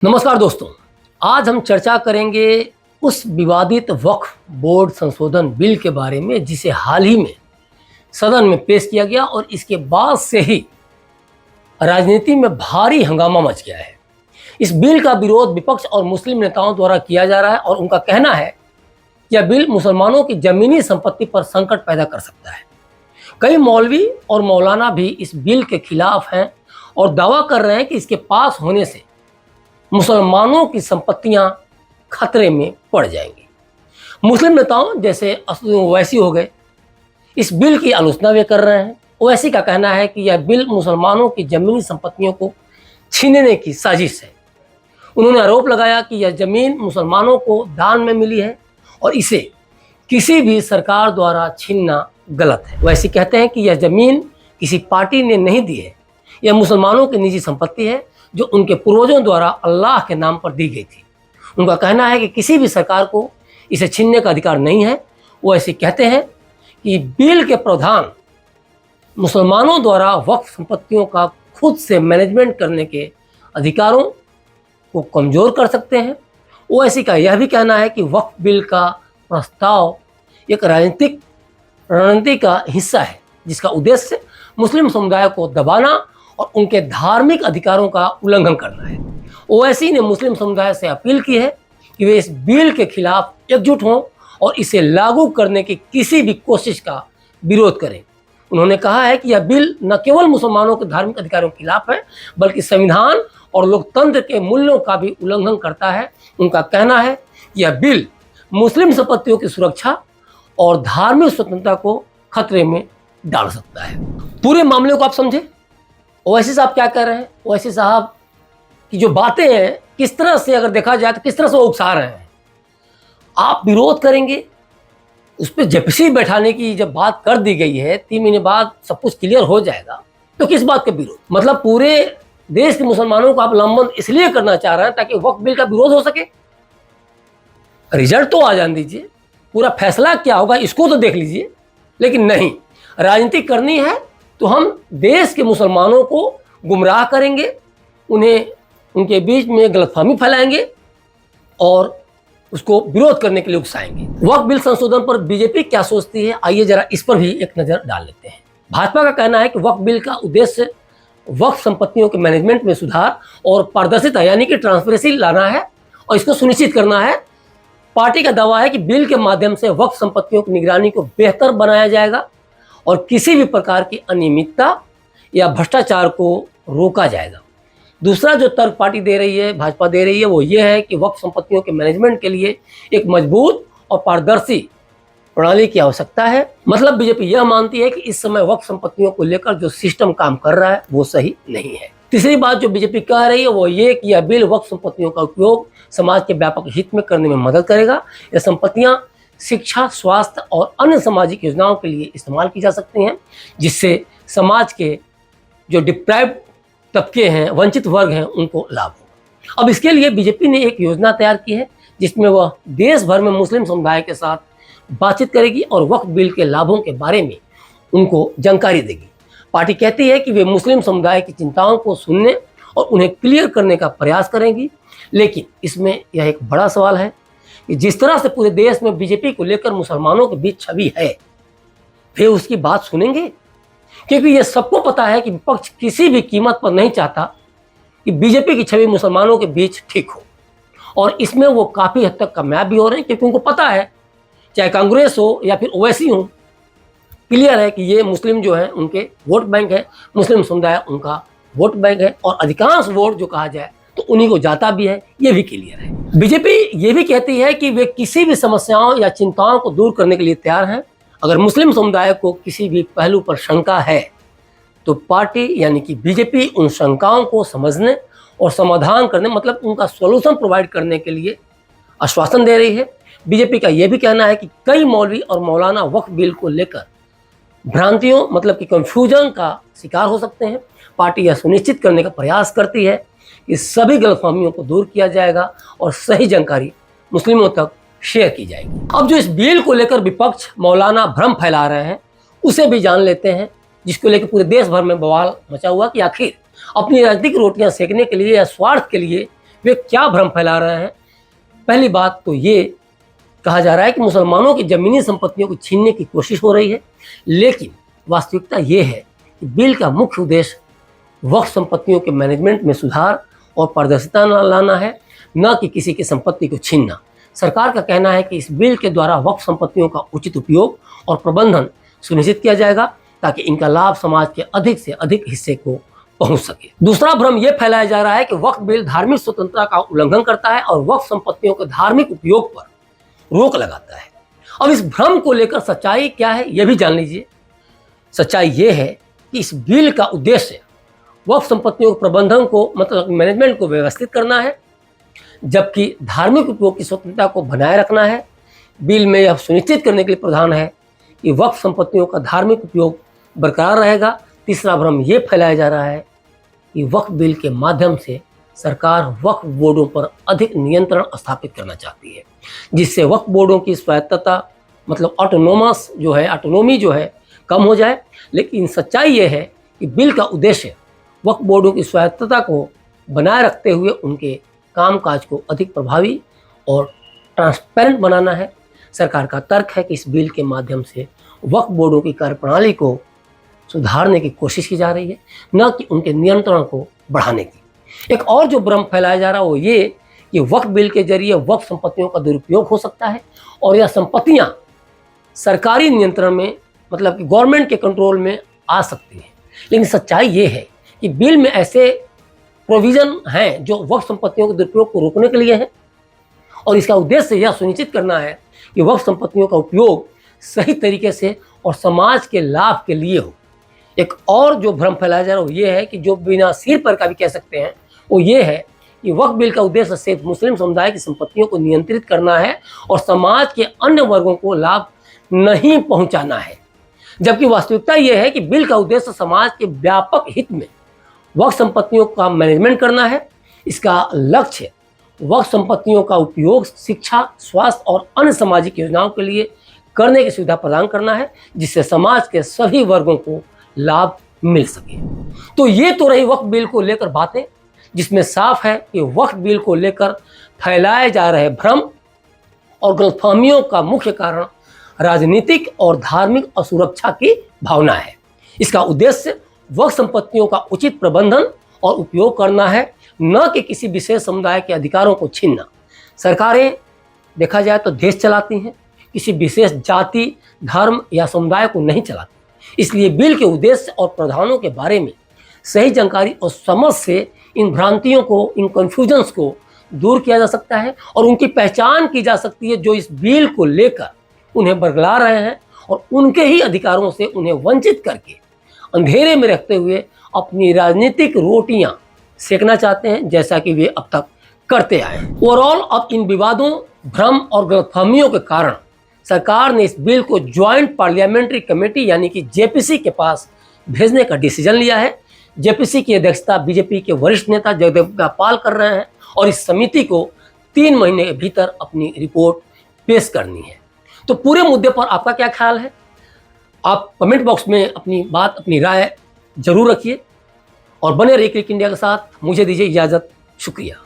नमस्कार दोस्तों, आज हम चर्चा करेंगे उस विवादित वक्फ बोर्ड संशोधन बिल के बारे में जिसे हाल ही में सदन में पेश किया गया और इसके बाद से ही राजनीति में भारी हंगामा मच गया है। इस बिल का विरोध विपक्ष और मुस्लिम नेताओं द्वारा किया जा रहा है और उनका कहना है कि यह बिल मुसलमानों की जमीनी संपत्ति पर संकट पैदा कर सकता है। कई मौलवी और मौलाना भी इस बिल के खिलाफ हैं और दावा कर रहे हैं कि इसके पास होने से मुसलमानों की संपत्तियां खतरे में पड़ जाएंगी। मुस्लिम नेताओं जैसे असद ओवैसी हो गए, इस बिल की आलोचना वे कर रहे हैं। ओवैसी का कहना है कि यह बिल मुसलमानों की जमीनी संपत्तियों को छीनने की साजिश है। उन्होंने आरोप लगाया कि यह जमीन मुसलमानों को दान में मिली है और इसे किसी भी सरकार द्वारा छीनना गलत है। ओवैसी कहते हैं कि यह जमीन किसी पार्टी ने नहीं दी है, यह मुसलमानों की निजी संपत्ति है जो उनके पूर्वजों द्वारा अल्लाह के नाम पर दी गई थी। उनका कहना है कि किसी भी सरकार को इसे छीनने का अधिकार नहीं है। वो ऐसे कहते हैं कि बिल के प्रावधान मुसलमानों द्वारा वक्फ संपत्तियों का खुद से मैनेजमेंट करने के अधिकारों को कमज़ोर कर सकते हैं। ओवैसी का यह भी कहना है कि वक्फ बिल का प्रस्ताव एक राजनीतिक रणनीति का हिस्सा है जिसका उद्देश्य मुस्लिम समुदाय को दबाना और उनके धार्मिक अधिकारों का उल्लंघन करना है। ओवैसी ने मुस्लिम समुदाय से अपील की है कि वे इस बिल के खिलाफ एकजुट हों और इसे लागू करने की किसी भी कोशिश का विरोध करें। उन्होंने कहा है कि यह बिल न केवल मुसलमानों के धार्मिक अधिकारों के खिलाफ है बल्कि संविधान और लोकतंत्र के मूल्यों का भी उल्लंघन करता है। उनका कहना है कि यह बिल मुस्लिम संपत्तियों की सुरक्षा और धार्मिक स्वतंत्रता को खतरे में डाल सकता है। पूरे मामले को आप समझे। ओवैसी साहब क्या कर रहे हैं? ओवैसी साहब की जो बातें हैं किस तरह से अगर देखा जाए तो किस तरह से वो उकसा रहे हैं। आप विरोध करेंगे, उस पर जेपीसी बैठाने की जब बात कर दी गई है, 3 महीने बाद सब कुछ क्लियर हो जाएगा, तो किस बात का विरोध? मतलब पूरे देश के मुसलमानों को आप लंबन इसलिए करना चाह रहे हैं ताकि वक्फ बिल का विरोध हो सके। रिजल्ट तो आ जान दीजिए, पूरा फैसला क्या होगा इसको तो देख लीजिए। लेकिन नहीं, राजनीति करनी है तो हम देश के मुसलमानों को गुमराह करेंगे, उन्हें उनके बीच में गलतफहमी फैलाएंगे और उसको विरोध करने के लिए उकसाएंगे। वक्फ बिल संशोधन पर बीजेपी क्या सोचती है, आइए जरा इस पर भी एक नज़र डाल लेते हैं। भाजपा का कहना है कि वक्फ बिल का उद्देश्य वक्फ संपत्तियों के मैनेजमेंट में सुधार और पारदर्शिता यानी कि ट्रांसपेरेंसी लाना है और इसको सुनिश्चित करना है। पार्टी का दावा है कि बिल के माध्यम से वक्फ संपत्तियों की निगरानी को बेहतर बनाया जाएगा और किसी भी प्रकार की अनियमितता या भ्रष्टाचार को रोका जाएगा। दूसरा जो तर्क पार्टी दे रही है, भाजपा दे रही है, वो ये है कि वक्फ संपत्तियों के मैनेजमेंट के लिए एक मजबूत और पारदर्शी प्रणाली की आवश्यकता है। मतलब बीजेपी यह मानती है कि इस समय वक्फ संपत्तियों को लेकर जो सिस्टम काम कर रहा है वो सही नहीं है। तीसरी बात जो बीजेपी कह रही है वो ये कि यह बिल वक्फ संपत्तियों का उपयोग समाज के व्यापक हित में करने में मदद करेगा। यह संपत्तियां शिक्षा, स्वास्थ्य और अन्य सामाजिक योजनाओं के लिए इस्तेमाल की जा सकती हैं, जिससे समाज के जो डिप्राइव्ड तबके हैं, वंचित वर्ग हैं, उनको लाभ हो। अब इसके लिए बीजेपी ने एक योजना तैयार की है जिसमें वह देश भर में मुस्लिम समुदाय के साथ बातचीत करेगी और वक्फ बिल के लाभों के बारे में उनको जानकारी देगी। पार्टी कहती है कि वे मुस्लिम समुदाय की चिंताओं को सुनने और उन्हें क्लियर करने का प्रयास करेंगी। लेकिन इसमें यह एक बड़ा सवाल है कि जिस तरह से पूरे देश में बीजेपी को लेकर मुसलमानों के बीच छवि है, वे उसकी बात सुनेंगे? क्योंकि ये सबको पता है कि विपक्ष किसी भी कीमत पर नहीं चाहता कि बीजेपी की छवि मुसलमानों के बीच ठीक हो, और इसमें वो काफ़ी हद तक कामयाब भी हो रहे हैं क्योंकि उनको पता है, चाहे कांग्रेस हो या फिर ओवैसी हो, क्लियर है कि ये मुस्लिम जो है उनके वोट बैंक है, मुस्लिम समुदाय उनका वोट बैंक है और अधिकांश वोट जो कहा जाए तो उन्हीं को जाता भी है, ये भी क्लियर है। बीजेपी ये भी कहती है कि वे किसी भी समस्याओं या चिंताओं को दूर करने के लिए तैयार हैं। अगर मुस्लिम समुदाय को किसी भी पहलू पर शंका है तो पार्टी यानी कि बीजेपी उन शंकाओं को समझने और समाधान करने, मतलब उनका सॉल्यूशन प्रोवाइड करने के लिए आश्वासन दे रही है। बीजेपी का यह भी कहना है कि कई मौलवी और मौलाना वक्फ बिल को लेकर भ्रांतियों, मतलब कि कंफ्यूजन का शिकार हो सकते हैं। पार्टी यह सुनिश्चित करने का प्रयास करती है कि सभी गलतफहमियों को दूर किया जाएगा और सही जानकारी मुस्लिमों तक शेयर की जाएगी। अब जो इस बिल को लेकर विपक्ष मौलाना भ्रम फैला रहे हैं उसे भी जान लेते हैं, जिसको लेकर पूरे देश भर में बवाल मचा हुआ कि आखिर अपनी राजनीतिक रोटियां सेकने के लिए या स्वार्थ के लिए वे क्या भ्रम फैला रहे हैं। पहली बात तो ये कहा जा रहा है कि मुसलमानों की ज़मीनी संपत्तियों को छीनने की कोशिश हो रही है, लेकिन वास्तविकता ये है कि बिल का मुख्य उद्देश्य वक्फ संपत्तियों के मैनेजमेंट में सुधार और पारदर्शिता लाना है, न कि किसी की संपत्ति को छीनना। सरकार का कहना है कि इस बिल के द्वारा वक्फ संपत्तियों का उचित उपयोग और प्रबंधन सुनिश्चित किया जाएगा ताकि इनका लाभ समाज के अधिक से अधिक हिस्से को पहुंच सके। दूसरा भ्रम यह फैलाया जा रहा है कि वक्फ बिल धार्मिक स्वतंत्रता का उल्लंघन करता है और वक्फ संपत्तियों के धार्मिक उपयोग पर रोक लगाता है। अब इस भ्रम को लेकर सच्चाई क्या है यह भी जान लीजिए। सच्चाई यह है कि इस बिल का उद्देश्य वक्फ संपत्तियों के प्रबंधन को मतलब मैनेजमेंट को व्यवस्थित करना है, जबकि धार्मिक उपयोग की स्वतंत्रता को बनाए रखना है। बिल में यह सुनिश्चित करने के लिए प्रावधान है कि वक्फ संपत्तियों का धार्मिक उपयोग बरकरार रहेगा। तीसरा भ्रम ये फैलाया जा रहा है कि वक्फ बिल के माध्यम से सरकार वक्फ बोर्डों पर अधिक नियंत्रण स्थापित करना चाहती है, जिससे वक्फ बोर्डों की स्वायत्तता मतलब ऑटोनोमी जो है कम हो जाए। लेकिन सच्चाई ये है कि बिल का उद्देश्य वक्फ बोर्डों की स्वायत्तता को बनाए रखते हुए उनके कामकाज को अधिक प्रभावी और ट्रांसपेरेंट बनाना है। सरकार का तर्क है कि इस बिल के माध्यम से वक्फ बोर्डों की कार्यप्रणाली को सुधारने की कोशिश की जा रही है, न कि उनके नियंत्रण को बढ़ाने की। एक और जो भ्रम फैलाया जा रहा है वो ये कि वक्फ बिल के जरिए वक्फ संपत्तियों का दुरुपयोग हो सकता है और यह संपत्तियां सरकारी नियंत्रण में मतलब कि गवर्नमेंट के कंट्रोल में आ सकती हैं। लेकिन सच्चाई ये है कि बिल में ऐसे प्रोविज़न हैं जो वक्फ संपत्तियों के दुरुपयोग को रोकने के लिए हैं और इसका उद्देश्य यह सुनिश्चित करना है कि वक्फ संपत्तियों का उपयोग सही तरीके से और समाज के लाभ के लिए हो। एक और जो भ्रम फैलाया जा रहा है वो ये है कि जो बिना सिर पर का भी कह सकते हैं वो ये है कि वक्फ बिल का उद्देश्य सिर्फ मुस्लिम समुदाय की संपत्तियों को नियंत्रित करना है और समाज के अन्य वर्गों को लाभ नहीं पहुंचाना है, जबकि वास्तविकता यह है कि बिल का उद्देश्य समाज के व्यापक हित में वक्फ संपत्तियों का मैनेजमेंट करना है। इसका लक्ष्य वक्फ संपत्तियों का उपयोग शिक्षा, स्वास्थ्य और अन्य सामाजिक योजनाओं के लिए करने की सुविधा प्रदान करना है, जिससे समाज के सभी वर्गों को लाभ मिल सके। तो ये तो रही वक्फ बिल को लेकर बातें, जिसमें साफ है कि वक्फ बिल को लेकर फैलाए जा रहे भ्रम और गलतफहमियों का मुख्य कारण राजनीतिक और धार्मिक असुरक्षा की भावना है। इसका उद्देश्य वक्फ संपत्तियों का उचित प्रबंधन और उपयोग करना है, न कि किसी विशेष समुदाय के अधिकारों को छीनना। सरकारें देखा जाए तो देश चलाती हैं, किसी विशेष जाति, धर्म या समुदाय को नहीं चलाती। इसलिए बिल के उद्देश्य और प्रावधानों के बारे में सही जानकारी और समझ से इन भ्रांतियों को, इन कन्फ्यूजन्स को दूर किया जा सकता है और उनकी पहचान की जा सकती है जो इस बिल को लेकर उन्हें बरगला रहे हैं और उनके ही अधिकारों से उन्हें वंचित करके अंधेरे में रखते हुए अपनी राजनीतिक रोटियां सेकना चाहते हैं, जैसा कि वे अब तक करते आए हैं। ओवरऑल अब इन विवादों, भ्रम और गलतफहमियों के कारण सरकार ने इस बिल को ज्वाइंट पार्लियामेंट्री कमेटी यानी कि जेपीसी के पास भेजने का डिसीजन लिया है। जेपीसी की अध्यक्षता बीजेपी के वरिष्ठ नेता जगदेव पाल कर रहे हैं और इस समिति को 3 महीने के भीतर अपनी रिपोर्ट पेश करनी है। तो पूरे मुद्दे पर आपका क्या ख्याल है? आप कमेंट बॉक्स में अपनी बात, अपनी राय जरूर रखिए और बने रहिए क्लिक इंडिया के साथ। मुझे दीजिए इजाज़त। शुक्रिया।